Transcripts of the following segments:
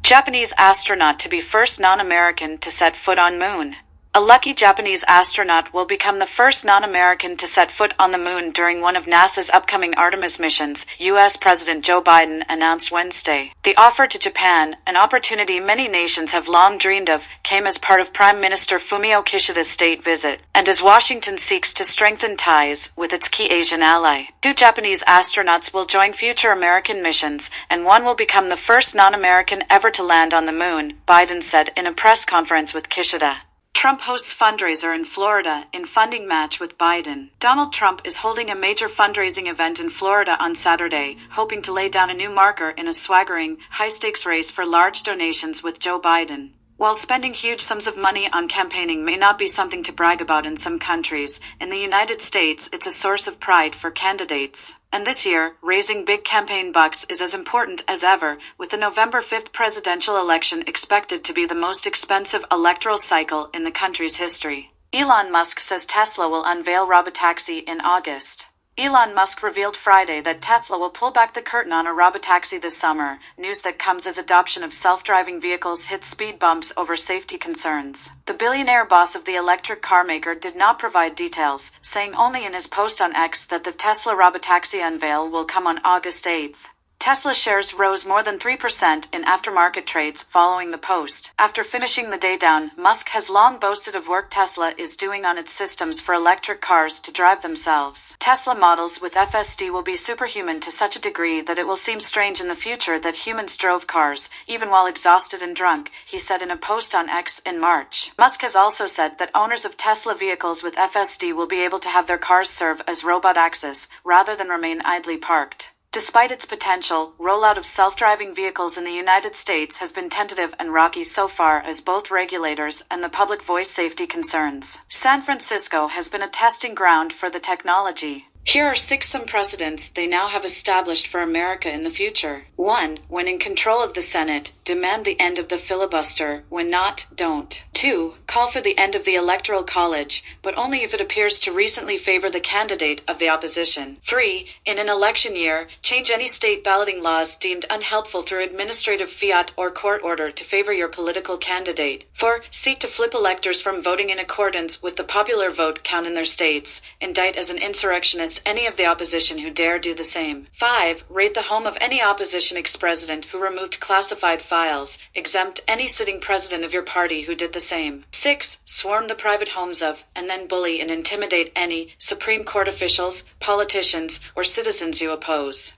Japanese astronaut to be first non-American to set foot on moon. A lucky Japanese astronaut will become the first non-American to set foot on the moon during one of NASA's upcoming Artemis missions, U.S. President Joe Biden announced Wednesday. The offer to Japan, an opportunity many nations have long dreamed of, came as part of Prime Minister Fumio Kishida's state visit, and as Washington seeks to strengthen ties with its key Asian ally. 2 Japanese astronauts will join future American missions, and one will become the first non-American ever to land on the moon, Biden said in a press conference with Kishida. Trump hosts fundraiser in Florida in funding match with Biden. Donald Trump is holding a major fundraising event in Florida on Saturday, hoping to lay down a new marker in a swaggering, high-stakes race for large donations with Joe Biden. While spending huge sums of money on campaigning may not be something to brag about in some countries, in the United States it's a source of pride for candidates. And this year, raising big campaign bucks is as important as ever, with the November 5th presidential election expected to be the most expensive electoral cycle in the country's history. Elon Musk says Tesla will unveil robotaxi in August. Elon Musk revealed Friday that Tesla will pull back the curtain on a robotaxi this summer, news that comes as adoption of self-driving vehicles hits speed bumps over safety concerns. The billionaire boss of the electric car maker did not provide details, saying only in his post on X that the Tesla robotaxi unveil will come on August 8th. Tesla shares rose more than 3% in aftermarket trades following the post. After finishing the day down, Musk has long boasted of work Tesla is doing on its systems for electric cars to drive themselves. Tesla models with FSD will be superhuman to such a degree that it will seem strange in the future that humans drove cars, even while exhausted and drunk, he said in a post on X in March. Musk has also said that owners of Tesla vehicles with FSD will be able to have their cars serve as robot access, rather than remain idly parked. Despite its potential, rollout of self-driving vehicles in the United States has been tentative and rocky so far as both regulators and the public voice safety concerns. San Francisco has been a testing ground for the technology. Here are 6 precedents they now have established for America in the future. 1. When in control of the Senate, demand the end of the filibuster. When not, don't. 2. Call for the end of the Electoral College, but only if it appears to recently favor the candidate of the opposition. 3. In an election year, change any state balloting laws deemed unhelpful through administrative fiat or court order to favor your political candidate. 4. Seek to flip electors from voting in accordance with the popular vote count in their states. Indict as an insurrectionist any of the opposition who dare do the same. 5. Raid the home of any opposition ex-president who removed classified files. Exempt any sitting president of your party who did the same. 6. Swarm the private homes of, and then bully and intimidate any Supreme Court officials, politicians, or citizens you oppose.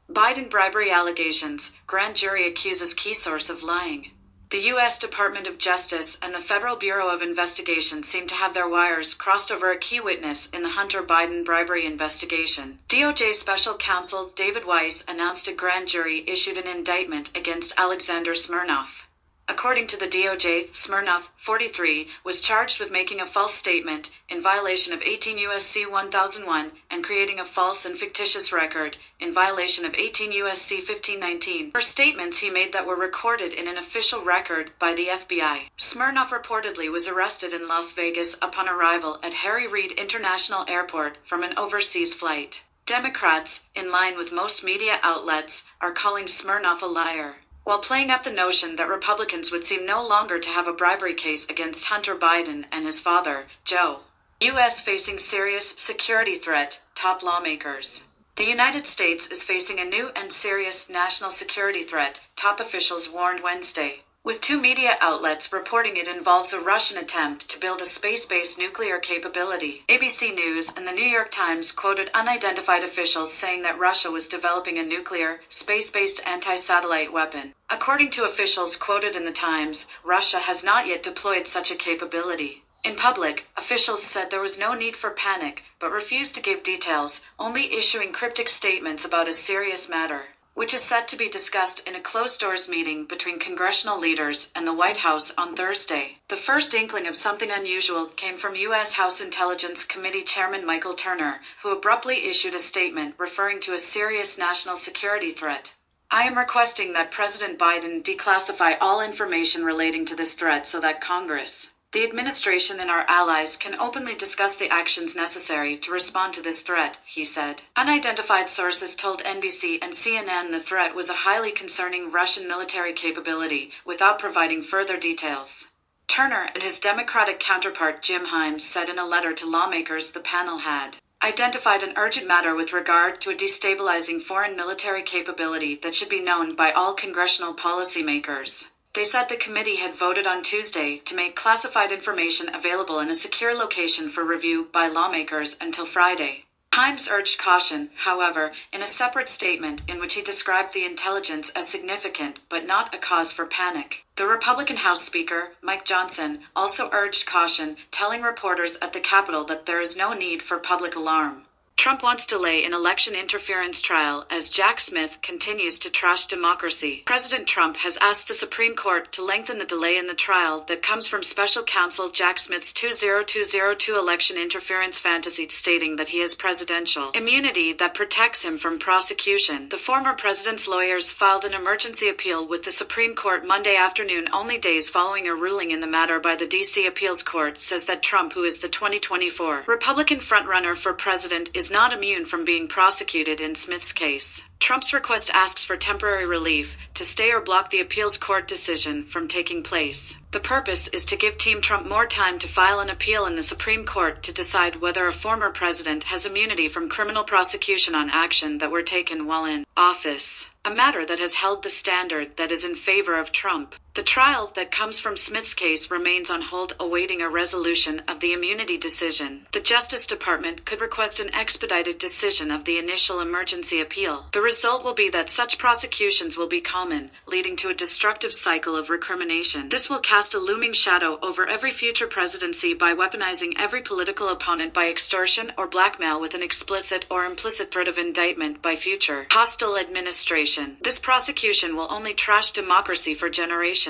Biden bribery allegations. Grand jury accuses key source of lying. The U.S. Department of Justice and the Federal Bureau of Investigation seem to have their wires crossed over a key witness in the Hunter Biden bribery investigation. DOJ Special Counsel David Weiss announced a grand jury issued an indictment against Alexander Smirnov. According to the DOJ, Smirnov, 43, was charged with making a false statement in violation of 18 U.S.C. 1001 and creating a false and fictitious record in violation of 18 U.S.C. 1519 for statements he made that were recorded in an official record by the FBI. Smirnov reportedly was arrested in Las Vegas upon arrival at Harry Reid International Airport from an overseas flight. Democrats, in line with most media outlets, are calling Smirnov a liar, while playing up the notion that Republicans would seem no longer to have a bribery case against Hunter Biden and his father, Joe. U.S. facing serious security threat, top lawmakers. The United States is facing a new and serious national security threat, top officials warned Wednesday, with 2 media outlets reporting it involves a Russian attempt to build a space-based nuclear capability. ABC News and the New York Times quoted unidentified officials saying that Russia was developing a nuclear, space-based anti-satellite weapon. According to officials quoted in the Times, Russia has not yet deployed such a capability. In public, officials said there was no need for panic, but refused to give details, only issuing cryptic statements about a serious matter, which is set to be discussed in a closed-doors meeting between congressional leaders and the White House on Thursday. The first inkling of something unusual came from U.S. House Intelligence Committee Chairman Michael Turner, who abruptly issued a statement referring to a serious national security threat. I am requesting that President Biden declassify all information relating to this threat so that Congress The administration and our allies can openly discuss the actions necessary to respond to this threat, he said. Unidentified sources told NBC and CNN the threat was a highly concerning Russian military capability, without providing further details. Turner and his Democratic counterpart Jim Himes said in a letter to lawmakers the panel had identified an urgent matter with regard to a destabilizing foreign military capability that should be known by all congressional policymakers. They said the committee had voted on Tuesday to make classified information available in a secure location for review by lawmakers until Friday. Himes urged caution, however, in a separate statement in which he described the intelligence as significant but not a cause for panic. The Republican House Speaker, Mike Johnson, also urged caution, telling reporters at the Capitol that there is no need for public alarm. Trump wants delay in election interference trial as Jack Smith continues to trash democracy. President Trump has asked the Supreme Court to lengthen the delay in the trial that comes from special counsel Jack Smith's 20202 election interference fantasy, stating that he has presidential immunity that protects him from prosecution. The former president's lawyers filed an emergency appeal with the Supreme Court Monday afternoon, only days following a ruling in the matter by the D.C. Appeals Court says that Trump, who is the 2024 Republican frontrunner for president, is not immune from being prosecuted in Smith's case. Trump's request asks for temporary relief to stay or block the appeals court decision from taking place. The purpose is to give Team Trump more time to file an appeal in the Supreme Court to decide whether a former president has immunity from criminal prosecution on action that were taken while in office, a matter that has held the standard that is in favor of Trump. The trial that comes from Smith's case remains on hold, awaiting a resolution of the immunity decision. The Justice Department could request an expedited decision of the initial emergency appeal. The result will be that such prosecutions will be common, leading to a destructive cycle of recrimination. This will cast a looming shadow over every future presidency by weaponizing every political opponent by extortion or blackmail with an explicit or implicit threat of indictment by future hostile administration. This prosecution will only trash democracy for generations.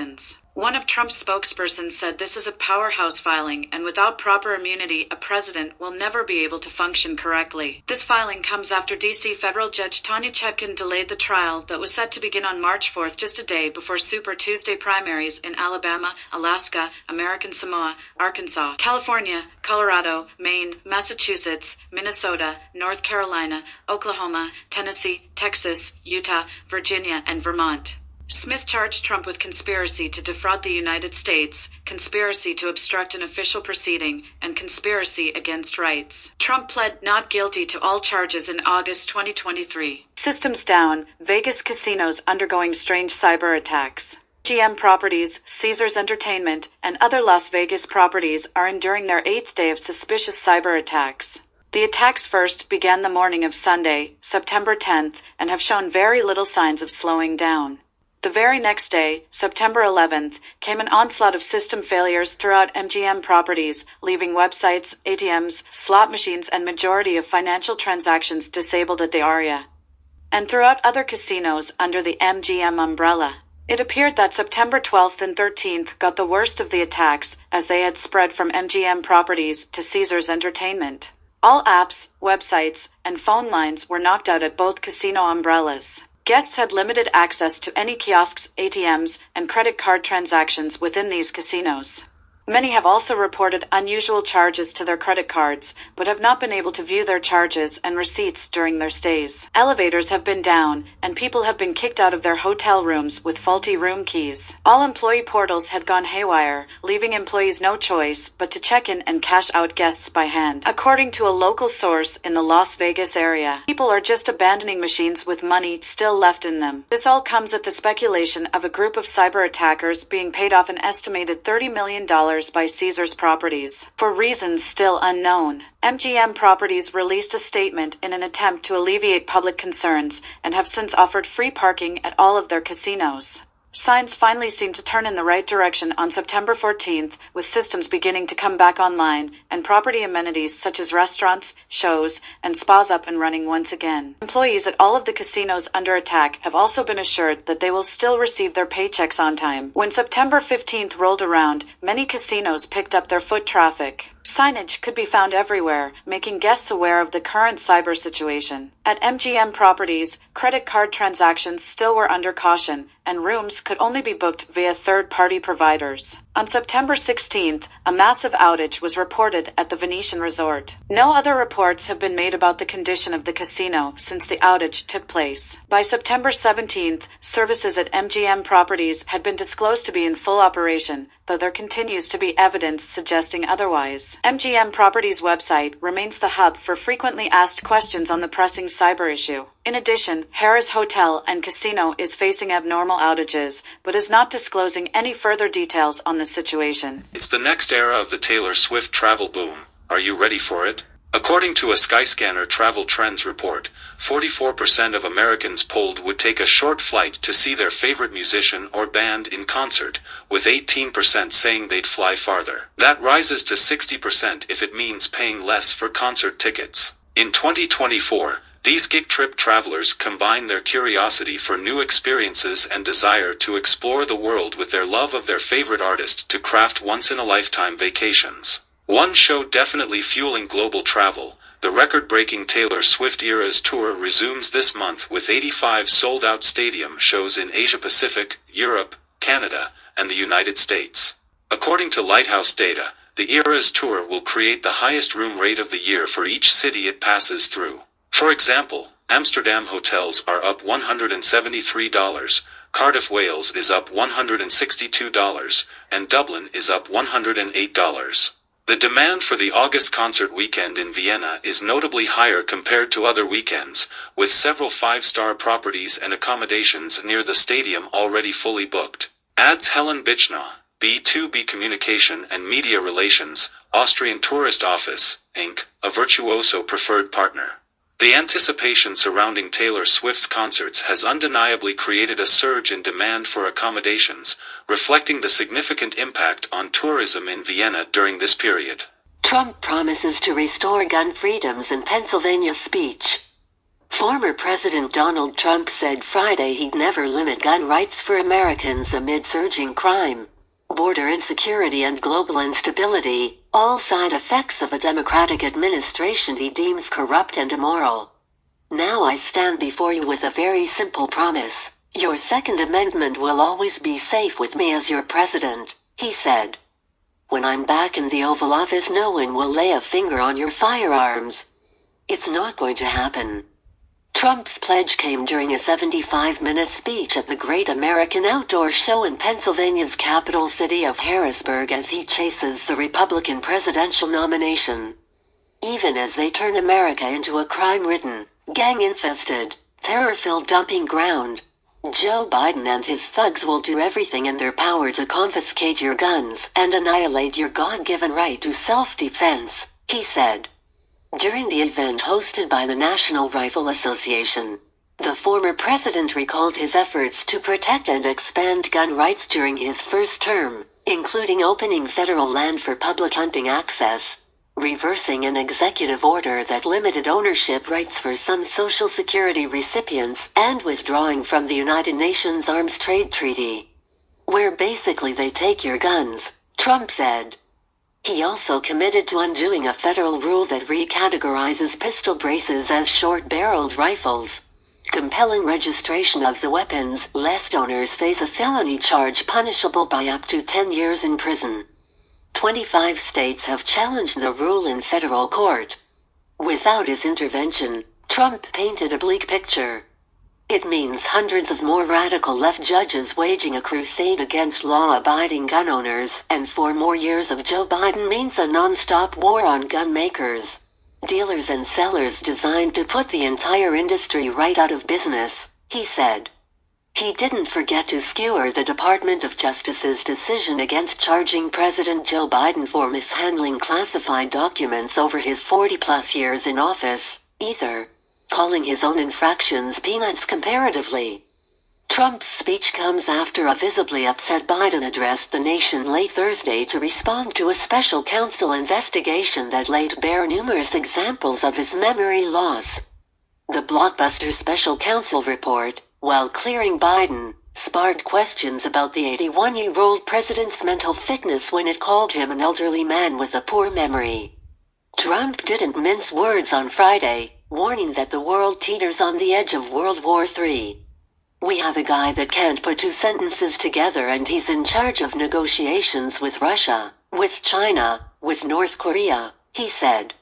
One of Trump's spokespersons said this is a powerhouse filing, and without proper immunity, a president will never be able to function correctly. This filing comes after D.C. federal judge Tanya Chutkan delayed the trial that was set to begin on March 4th, just a day before Super Tuesday primaries in Alabama, Alaska, American Samoa, Arkansas, California, Colorado, Maine, Massachusetts, Minnesota, North Carolina, Oklahoma, Tennessee, Texas, Utah, Virginia, and Vermont. Smith charged Trump with conspiracy to defraud the United States, conspiracy to obstruct an official proceeding, and conspiracy against rights. Trump pled not guilty to all charges in August 2023. Systems down, Vegas casinos undergoing strange cyber attacks. MGM Properties, Caesars Entertainment, and other Las Vegas properties are enduring their 8th day of suspicious cyber attacks. The attacks first began the morning of Sunday, September 10th, and have shown very little signs of slowing down. The very next day, September 11th, came an onslaught of system failures throughout MGM Properties, leaving websites, ATMs, slot machines, and majority of financial transactions disabled at the area, and throughout other casinos under the MGM umbrella. It appeared that September 12th and 13th got the worst of the attacks, as they had spread from MGM Properties to Caesars Entertainment. All apps, websites, and phone lines were knocked out at both casino umbrellas. Guests had limited access to any kiosks, ATMs, and credit card transactions within these casinos. Many have also reported unusual charges to their credit cards, but have not been able to view their charges and receipts during their stays. Elevators have been down, and people have been kicked out of their hotel rooms with faulty room keys. All employee portals had gone haywire, leaving employees no choice but to check in and cash out guests by hand. According to a local source in the Las Vegas area, people are just abandoning machines with money still left in them. This all comes at the speculation of a group of cyber attackers being paid off an estimated $30 million by Caesars Properties, for reasons still unknown. MGM Properties released a statement in an attempt to alleviate public concerns, and have since offered free parking at all of their casinos. Signs finally seemed to turn in the right direction on September 14th, with systems beginning to come back online, and property amenities such as restaurants, shows, and spas up and running once again. Employees at all of the casinos under attack have also been assured that they will still receive their paychecks on time. When September 15th rolled around, many casinos picked up their foot traffic. Signage could be found everywhere, making guests aware of the current cyber situation. At MGM Properties, credit card transactions still were under caution, and rooms could only be booked via third-party providers. On September 16th, a massive outage was reported at the Venetian resort. No other reports have been made about the condition of the casino since the outage took place. By September 17th, services at MGM Properties had been disclosed to be in full operation, though there continues to be evidence suggesting otherwise. MGM Properties' website remains the hub for frequently asked questions on the pressing cyber issue. In addition, Harrah's Hotel and Casino is facing abnormal outages, but is not disclosing any further details on the situation. It's the next era of the Taylor Swift travel boom. Are you ready for it? According to a Skyscanner travel trends report, 44% of Americans polled would take a short flight to see their favorite musician or band in concert, with 18% saying they'd fly farther. That rises to 60% if it means paying less for concert tickets. In 2024, these gig trip travelers combine their curiosity for new experiences and desire to explore the world with their love of their favorite artist to craft once-in-a-lifetime vacations. One show definitely fueling global travel, the record-breaking Taylor Swift Eras Tour resumes this month with 85 sold-out stadium shows in Asia-Pacific, Europe, Canada, and the United States. According to Lighthouse data, the Eras Tour will create the highest room rate of the year for each city it passes through. For example, Amsterdam hotels are up $173, Cardiff, Wales is up $162, and Dublin is up $108. The demand for the August concert weekend in Vienna is notably higher compared to other weekends, with several five-star properties and accommodations near the stadium already fully booked. Adds Helen Bichna, B2B Communication and Media Relations, Austrian Tourist Office, Inc., a Virtuoso preferred partner. The anticipation surrounding Taylor Swift's concerts has undeniably created a surge in demand for accommodations, reflecting the significant impact on tourism in Vienna during this period. Trump promises to restore gun freedoms in Pennsylvania speech. Former President Donald Trump said Friday he'd never limit gun rights for Americans amid surging crime, border insecurity and global instability, all side effects of a Democratic administration he deems corrupt and immoral. Now I stand before you with a very simple promise. Your Second Amendment will always be safe with me as your president, he said. When I'm back in the Oval Office, no one will lay a finger on your firearms. It's not going to happen. Trump's pledge came during a 75-minute speech at the Great American Outdoor Show in Pennsylvania's capital city of Harrisburg as he chases the Republican presidential nomination. Even as they turn America into a crime-ridden, gang-infested, terror-filled dumping ground, Joe Biden and his thugs will do everything in their power to confiscate your guns and annihilate your God-given right to self-defense, he said. During the event hosted by the National Rifle Association, the former president recalled his efforts to protect and expand gun rights during his first term, including opening federal land for public hunting access, reversing an executive order that limited ownership rights for some Social Security recipients, and withdrawing from the United Nations Arms Trade Treaty, where basically they take your guns, Trump said. He also committed to undoing a federal rule that recategorizes pistol braces as short-barreled rifles, compelling registration of the weapons lest owners face a felony charge punishable by up to 10 years in prison. 25 states have challenged the rule in federal court. Without his intervention, Trump painted a bleak picture. It means hundreds of more radical left judges waging a crusade against law-abiding gun owners, and 4 more years of Joe Biden means a non-stop war on gun makers, dealers and sellers designed to put the entire industry right out of business, he said. He didn't forget to skewer the Department of Justice's decision against charging President Joe Biden for mishandling classified documents over his 40-plus years in office, either, calling his own infractions peanuts comparatively. Trump's speech comes after a visibly upset Biden addressed the nation late Thursday to respond to a special counsel investigation that laid bare numerous examples of his memory loss. The blockbuster special counsel report, while clearing Biden, sparked questions about the 81-year-old president's mental fitness when it called him an elderly man with a poor memory. Trump didn't mince words on Friday, warning that the world teeters on the edge of World War III. We have a guy that can't put two sentences together and he's in charge of negotiations with Russia, with China, with North Korea, he said.